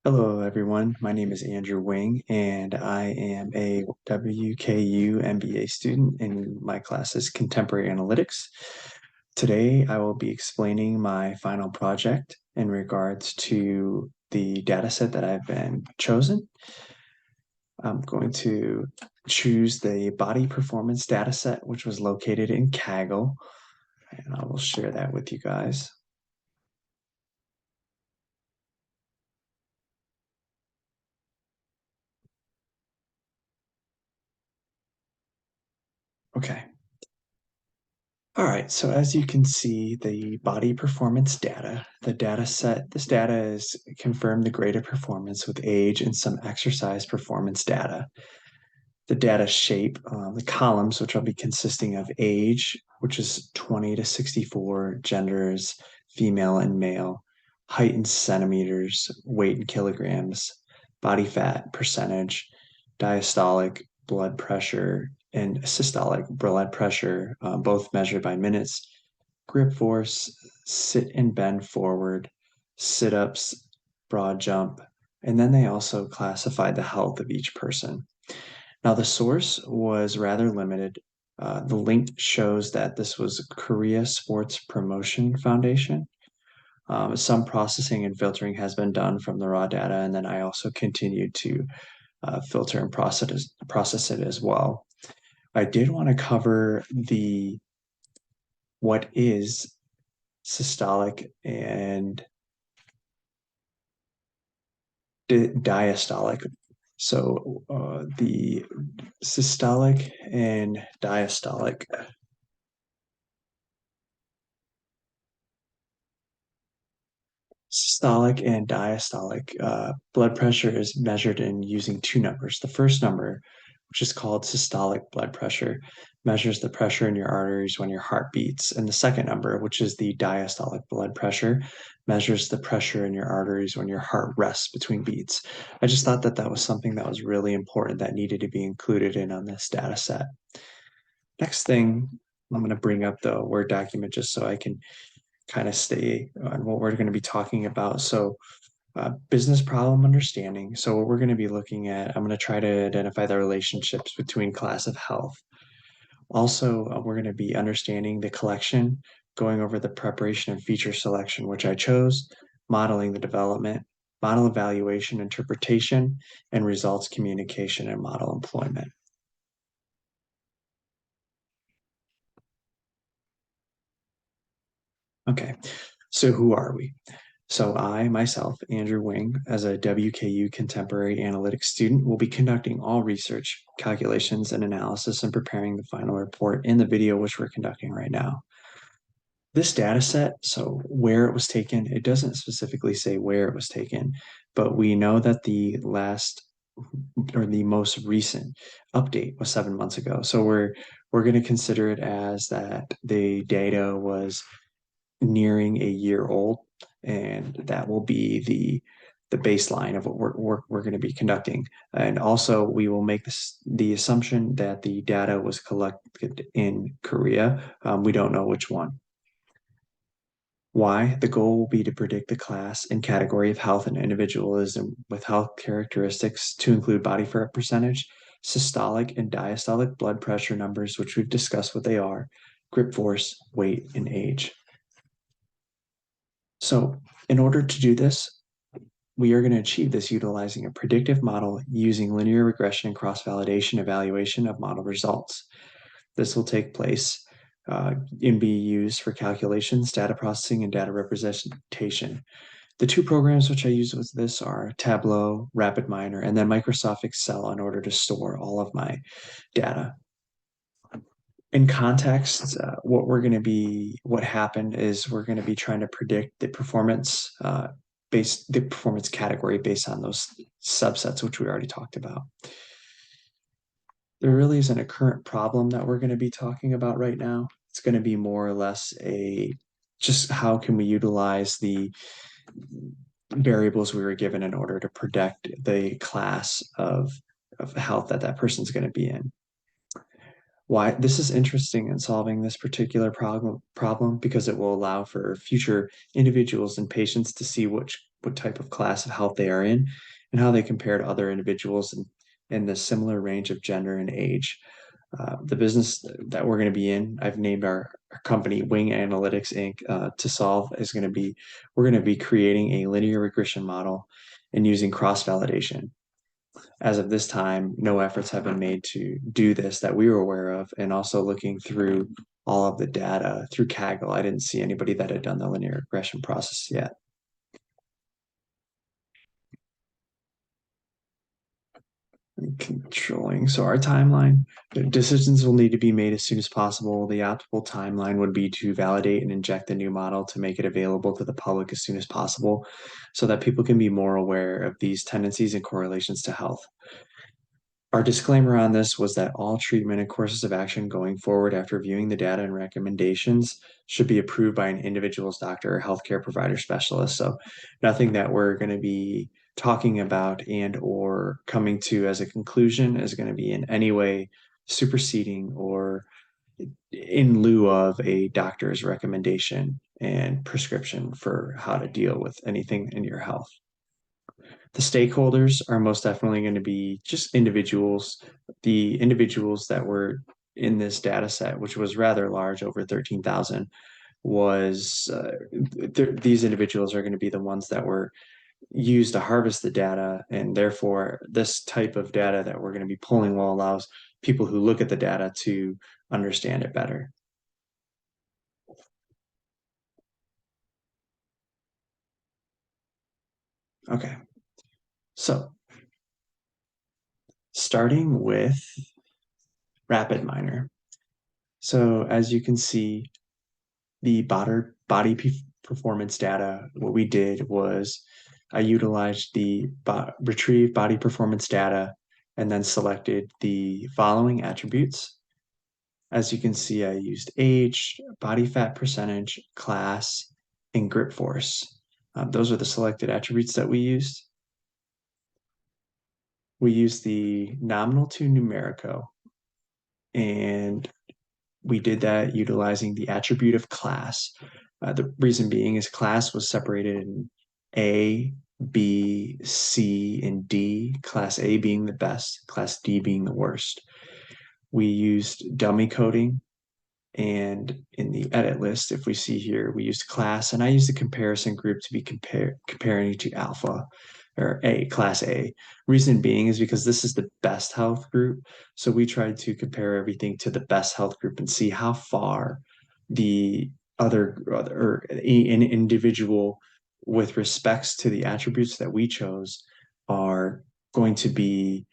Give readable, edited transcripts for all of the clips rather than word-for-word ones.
Hello, everyone. My name is Andrew Wing, and I am a WKU MBA student, and my class is Contemporary Analytics. Today, I will be explaining my final project in regards to the data set that I've been chosen. I'm going to choose the body performance data set, which was located in Kaggle, and I will share that with you guys. Okay. All right, so as you can see, the body performance data, the data set, this data is confirmed the grade of performance with age and some exercise performance data. The data shape, the columns, which will be consisting of age, which is 20 to 64, genders, female and male, height in centimeters, weight in kilograms, body fat percentage, diastolic blood pressure, and systolic blood pressure, both measured by minutes, grip force, sit and bend forward, sit ups, broad jump, and then they also classified the health of each person. Now, the source was rather limited. The link shows that this was Korea Sports Promotion Foundation. Some processing and filtering has been done from the raw data, and then I also continued to filter and process it as well. I did want to cover the what is systolic and diastolic. So the systolic and diastolic blood pressure is measured in using two numbers. The first number, which is called systolic blood pressure, measures the pressure in your arteries when your heart beats. And the second number, which is the diastolic blood pressure, measures the pressure in your arteries when your heart rests between beats. I just thought that that was something that was really important that needed to be included in on this data set. Next thing, I'm going to bring up the Word document just so I can kind of stay on what we're going to be talking about. So, business problem understanding. So, what we're going to be looking at, I'm going to try to identify the relationships between class of health. Also, we're going to be understanding the collection, going over the preparation and feature selection, which I chose, modeling the development, model evaluation, interpretation, and results communication and model employment. Okay, so who are we? So I, myself, Andrew Wing, as a WKU Contemporary Analytics student, will be conducting all research, calculations, and analysis and preparing the final report in the video which we're conducting right now. This data set, so where it was taken, it doesn't specifically say where it was taken, but we know that the last or the most recent update was 7 months ago. So we're going to consider it as that the data was nearing a year old, and that will be the baseline of what we're going to be conducting. And also, we will make the assumption that the data was collected in Korea. We don't know which one. Why? The goal will be to predict the class and category of health and individualism with health characteristics to include body fat percentage, systolic and diastolic blood pressure numbers, which we've discussed what they are, grip force, weight, and age. So, in order to do this, we are going to achieve this utilizing a predictive model using linear regression and cross-validation evaluation of model results. This will take place and be used for calculations, data processing, and data representation. The two programs which I use with this are Tableau, RapidMiner, and then Microsoft Excel in order to store all of my data. In context, what happened is we're going to be trying to predict the performance category based on those subsets, which we already talked about. There really isn't a current problem that we're going to be talking about right now. It's going to be more or less just how can we utilize the variables we were given in order to predict the class of health that that person's going to be in. Why this is interesting in solving this particular problem because it will allow for future individuals and patients to see what type of class of health they are in, and how they compare to other individuals in the similar range of gender and age. The business that we're going to be in, I've named our company Wing Analytics Inc. To solve is going to be, we're going to be creating a linear regression model and using cross validation. As of this time, no efforts have been made to do this that we were aware of. And also looking through all of the data through Kaggle, I didn't see anybody that had done the linear regression process yet. Controlling. So our timeline, the decisions will need to be made as soon as possible. The optimal timeline would be to validate and inject the new model to make it available to the public as soon as possible so that people can be more aware of these tendencies and correlations to health. Our disclaimer on this was that all treatment and courses of action going forward after viewing the data and recommendations should be approved by an individual's doctor or healthcare provider specialist. So nothing that we're going to be talking about and or coming to as a conclusion is going to be in any way superseding or in lieu of a doctor's recommendation and prescription for how to deal with anything in your health. The stakeholders are most definitely going to be just individuals, the individuals that were in this data set, which was rather large, over 13,000, was these individuals are going to be the ones that were used to harvest the data. And therefore, this type of data that we're going to be pulling will allows people who look at the data to understand it better. Okay, so starting with RapidMiner. So as you can see, the body performance data, what we did was I utilized the retrieve body performance data and then selected the following attributes. As you can see, I used age, body fat percentage, class, and grip force. Those are the selected attributes that we used. We used the nominal to numerical, and we did that utilizing the attribute of class. The reason being is class was separated in A, B, C, and D, class A being the best, class D being the worst. We used dummy coding, and in the edit list, if we see here, we used class, and I used the comparison group to be comparing to alpha or A, class A. Reason being is because this is the best health group. So we tried to compare everything to the best health group and see how far the other or an individual with respects to the attributes that we chose are going to be,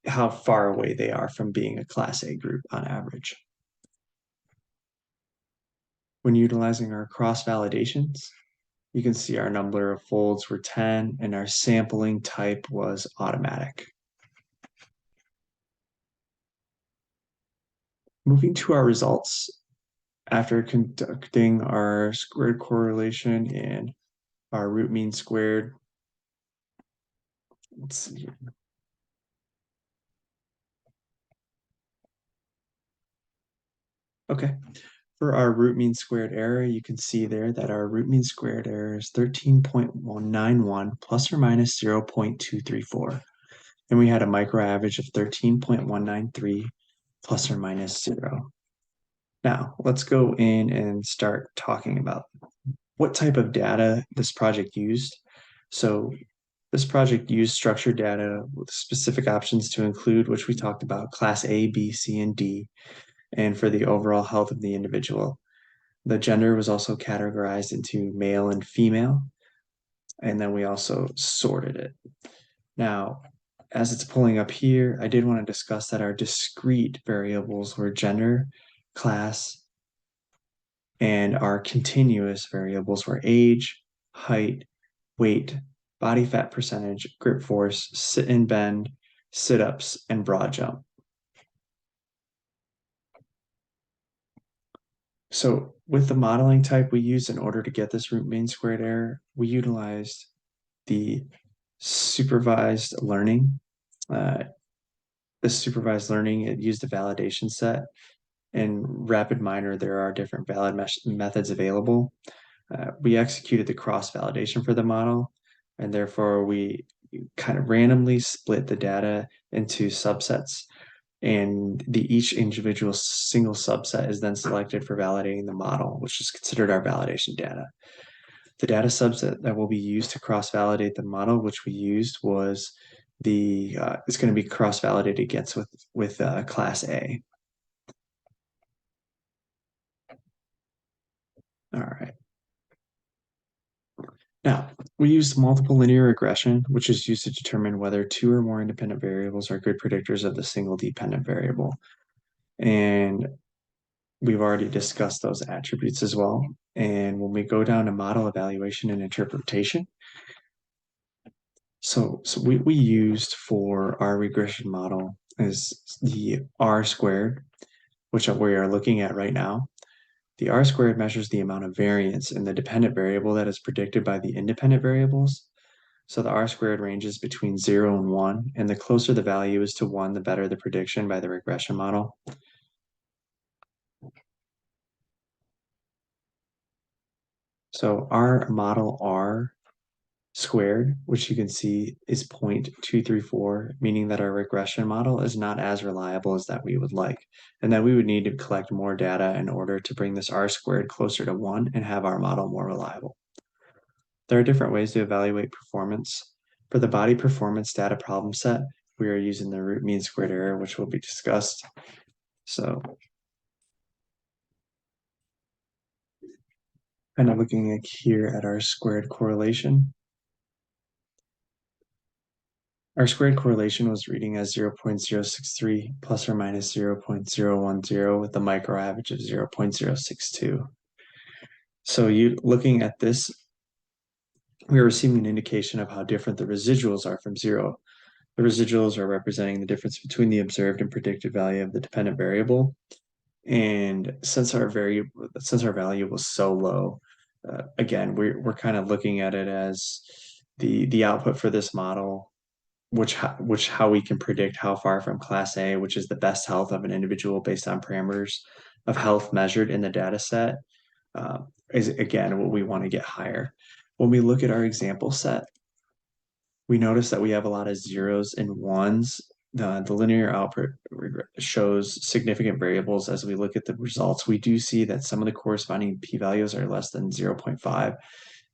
how far away they are from being a class A group on average. When utilizing our cross validations, you can see our number of folds were 10 and our sampling type was automatic. Moving to our results, after conducting our squared correlation and our root mean squared, let's see. Okay, for our root mean squared error, you can see there that our root mean squared error is 13.191 plus or minus 0.234. And we had a micro average of 13.193 plus or minus 0. Now, let's go in and start talking about what type of data this project used. So this project used structured data with specific options to include, which we talked about, class A, B, C, and D, and for the overall health of the individual. The gender was also categorized into male and female, and then we also sorted it. Now, as it's pulling up here, I did want to discuss that our discrete variables were gender, class, and our continuous variables were age, height, weight, body fat percentage, grip force, sit and bend, sit-ups, and broad jump. So with the modeling type we used in order to get this root mean squared error, we utilized the supervised learning. This supervised learning, it used a validation set. In RapidMiner, there are different valid methods available. We executed the cross-validation for the model, and therefore we kind of randomly split the data into subsets, and each individual single subset is then selected for validating the model, which is considered our validation data. The data subset that will be used to cross-validate the model, which we used, was it's going to be cross-validated against with class A. All right. Now, we used multiple linear regression, which is used to determine whether two or more independent variables are good predictors of the single dependent variable. And we've already discussed those attributes as well. And when we go down to model evaluation and interpretation, so we used for our regression model is the R squared, which we are looking at right now. The R squared measures the amount of variance in the dependent variable that is predicted by the independent variables. So the R squared ranges between 0 and 1, and the closer the value is to 1, the better the prediction by the regression model. So our model R squared, which you can see is 0.234, meaning that our regression model is not as reliable as that we would like, and that we would need to collect more data in order to bring this R squared closer to 1 and have our model more reliable. There are different ways to evaluate performance. For the body performance data problem set, we are using the root mean squared error, which will be discussed. So kind of looking here at our squared correlation. Our squared correlation was reading as 0.063 plus or minus 0.010 with a micro average of 0.062. So looking at this, we are receiving an indication of how different the residuals are from zero. The residuals are representing the difference between the observed and predicted value of the dependent variable. And since our value was so low, again, we're kind of looking at it as the output for this model, which how we can predict how far from class A, which is the best health of an individual based on parameters of health measured in the data set, is again what we want to get higher. When we look at our example set, we notice that we have a lot of zeros and ones. The linear output shows significant variables. As we look at the results, we do see that some of the corresponding p-values are less than 0.5, and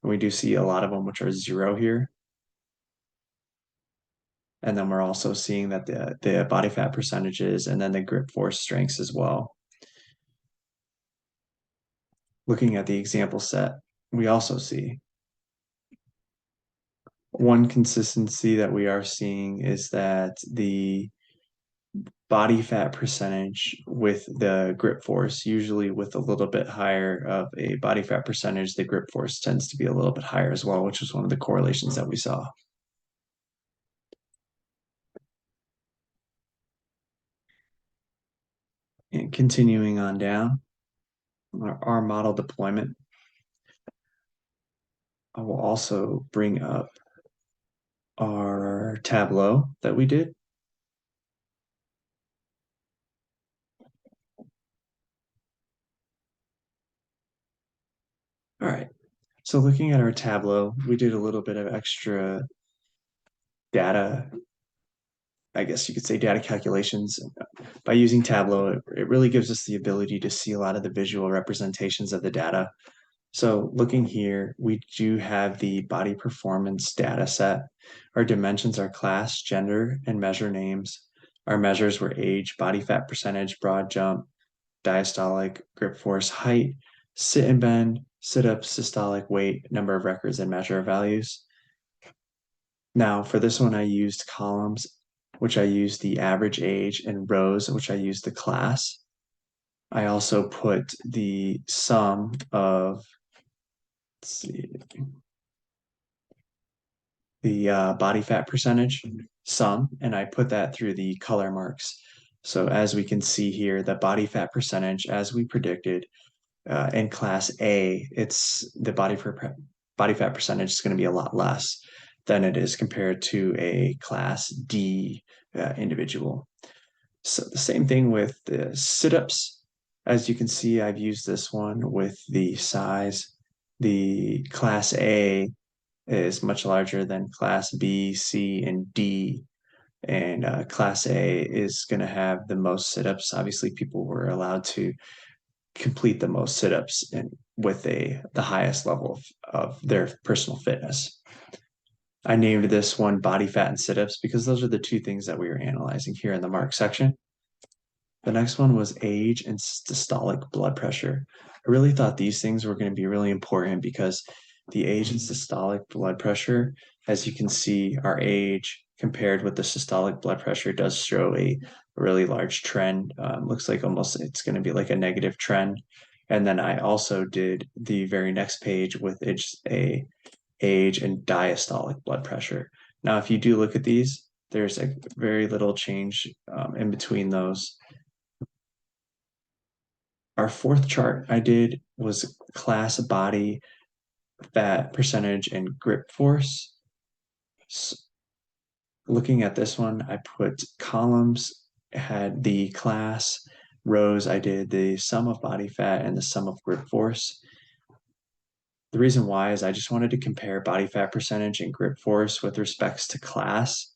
we do see a lot of them which are zero here. And then we're also seeing that the body fat percentages and then the grip force strengths as well. Looking at the example set, we also see one consistency that we are seeing is that the body fat percentage with the grip force, usually with a little bit higher of a body fat percentage, the grip force tends to be a little bit higher as well, which was one of the correlations that we saw. And continuing on down, our model deployment. I will also bring up our Tableau that we did. All right, so looking at our Tableau, we did a little bit of extra data, I guess you could say data calculations. By using Tableau, it really gives us the ability to see a lot of the visual representations of the data. So looking here, we do have the body performance data set. Our dimensions are class, gender, and measure names. Our measures were age, body fat percentage, broad jump, diastolic, grip force, height, sit and bend, sit-up, systolic weight, number of records, and measure values. Now, for this one, I used columns, which I used the average age, and rows, which I used the class. I also put the sum of, let's see, the body fat percentage sum, and I put that through the color marks. So as we can see here, the body fat percentage, as we predicted, in class A, it's the body fat percentage is going to be a lot less than it is compared to a class D individual. So the same thing with the sit-ups. As you can see, I've used this one with the size the class A is much larger than class B, C, and D. And class A is going to have the most sit-ups. Obviously, people were allowed to complete the most sit-ups and with the highest level of their personal fitness. I named this one body fat and sit-ups because those are the two things that we were analyzing here in the mark section. The next one was age and systolic blood pressure. I really thought these things were going to be really important because the age and systolic blood pressure, as you can see, our age compared with the systolic blood pressure does show a really large trend. Looks like almost it's going to be like a negative trend. And then I also did the very next page with a age and diastolic blood pressure. Now, if you do look at these, there's a very little change in between those. Our fourth chart I did was class body fat percentage and grip force. So looking at this one, I put columns, had the class, rows, I did the sum of body fat and the sum of grip force. The reason why is I just wanted to compare body fat percentage and grip force with respects to class.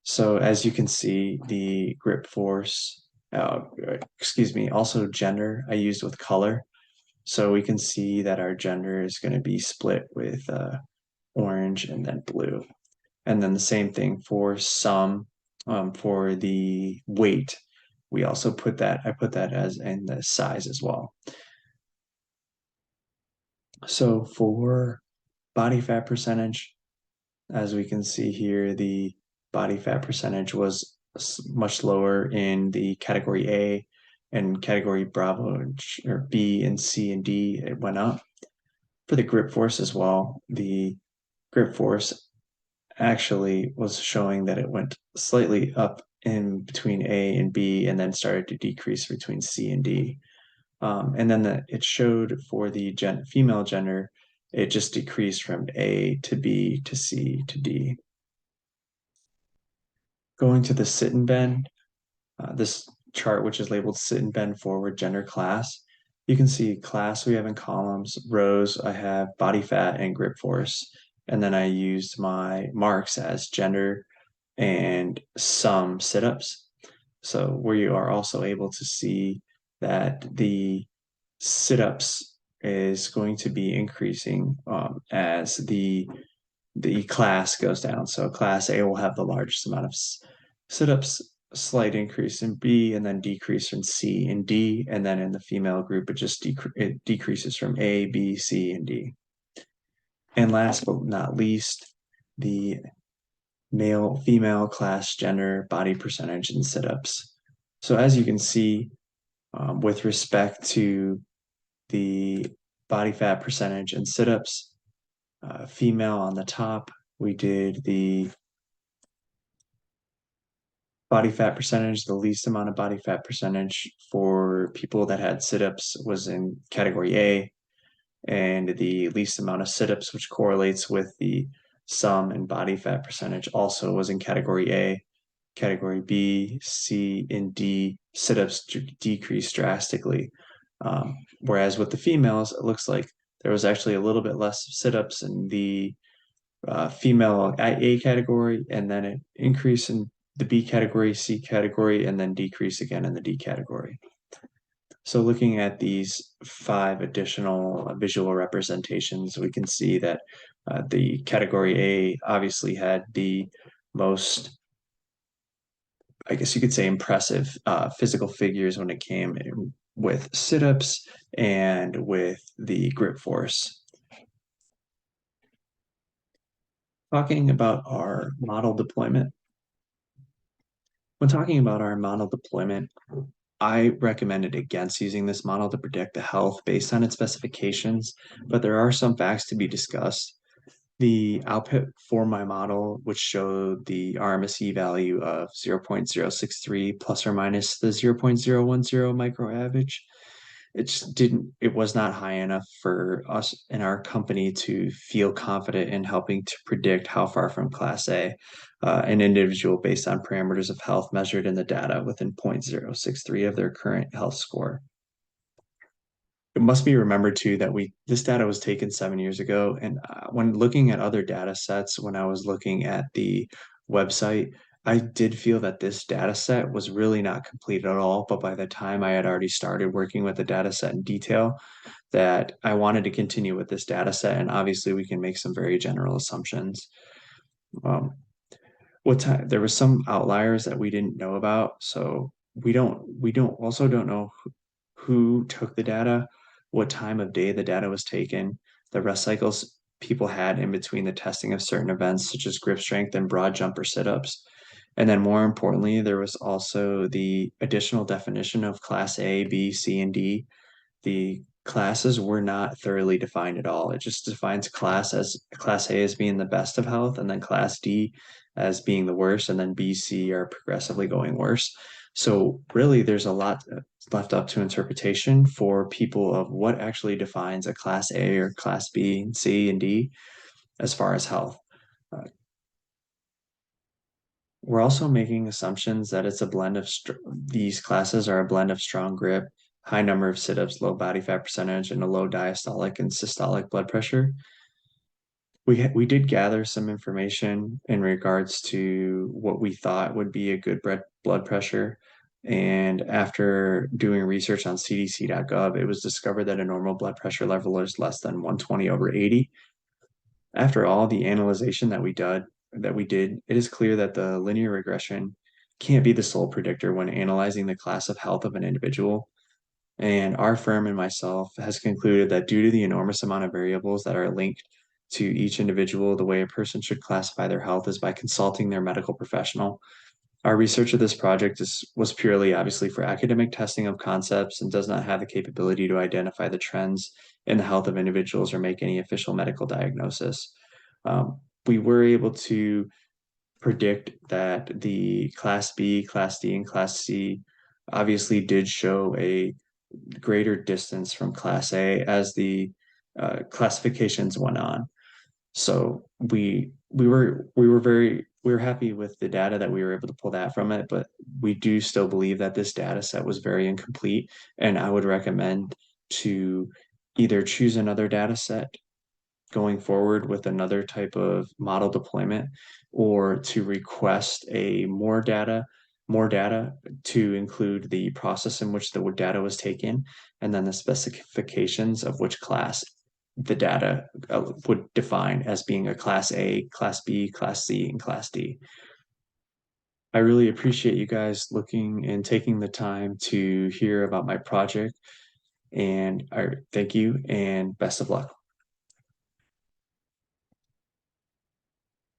So as you can see, the grip force, also gender, I used with color. So we can see that our gender is going to be split with orange and then blue. And then the same thing for sum, for the weight. We also I put that as in the size as well. So for body fat percentage, as we can see here, the body fat percentage was much lower in the category A, and category Bravo or B and C and D, it went up. For the grip force as well, the grip force actually was showing that it went slightly up in between A and B and then started to decrease between C and D. And then it showed for the female gender, it just decreased from A to B to C to D. Going to the sit and bend, this chart, which is labeled sit and bend forward gender class, you can see class we have in columns, rows I have body fat and grip force, and then I used my marks as gender and some sit-ups. So we are also able to see that the sit-ups is going to be increasing as the class goes down. So class A will have the largest amount of sit-ups, slight increase in B, and then decrease in C and D. And then in the female group, it decreases from A, B, C, and D. And last but not least, the male, female, class, gender, body percentage, and sit-ups. So as you can see, with respect to the body fat percentage and sit-ups, female on the top, we did the body fat percentage. The least amount of body fat percentage for people that had sit-ups was in category A, and the least amount of sit-ups, which correlates with the sum and body fat percentage, also was in category A. Category B, C, and D, sit-ups decreased drastically. Whereas with the females, it looks like there was actually a little bit less sit-ups in the female A category, and then an increase in the B category, C category, and then decrease again in the D category. So looking at these 5 additional visual representations, we can see that the category A obviously had the most, I guess you could say, impressive physical figures when it came with sit-ups and with the grip force. Talking about our model deployment. When talking about our model deployment, I recommended against using this model to predict the health based on its specifications, but there are some facts to be discussed. The output for my model, which showed the RMSE value of 0.063 plus or minus the 0.010 micro average, it was not high enough for us in our company to feel confident in helping to predict how far from class A an individual based on parameters of health measured in the data within 0.063 of their current health score. it must be remembered too that this data was taken 7 years ago, and when looking at other data sets, when I was looking at the website, I did feel that this data set was really not complete at all. But by the time I had already started working with the data set in detail, that I wanted to continue with this data set, and obviously we can make some very general assumptions. Um, what time there was some outliers that we didn't know about, so we don't know who took the data, what time of day the data was taken, the rest cycles people had in between the testing of certain events, such as grip strength and broad jumper sit-ups. And then more importantly, there was also the additional definition of class A, B, C, and D. The classes were not thoroughly defined at all. It just defines class A as being the best of health, and then class D as being the worst, and then B, C are progressively going worse. So really, there's a lot left up to interpretation for people of what actually defines a class A or class B, C, and D as far as health. Uh, we're also making assumptions that it's a blend of these classes are a blend of strong grip, high number of sit-ups, low body fat percentage, and a low diastolic and systolic blood pressure. We did gather some information in regards to what we thought would be a good blood pressure. And after doing research on cdc.gov, it was discovered that a normal blood pressure level is less than 120/80. After all the analyzation that we did, it is clear that the linear regression can't be the sole predictor when analyzing the class of health of an individual. And our firm and myself has concluded that due to the enormous amount of variables that are linked to each individual, the way a person should classify their health is by consulting their medical professional. Our research of this project was purely obviously for academic testing of concepts and does not have the capability to identify the trends in the health of individuals or make any official medical diagnosis. We were able to predict that the Class B, Class D, and Class C obviously did show a greater distance from Class A as the classifications went on. So we were happy with the data that we were able to pull that from it, but we do still believe that this data set was very incomplete, and I would recommend to either choose another data set going forward with another type of model deployment, or to request more data to include the process in which the data was taken, and then the specifications of which class the data would define as being a class A, class B, class C, and class D. I really appreciate you guys looking and taking the time to hear about my project, and I thank you and best of luck.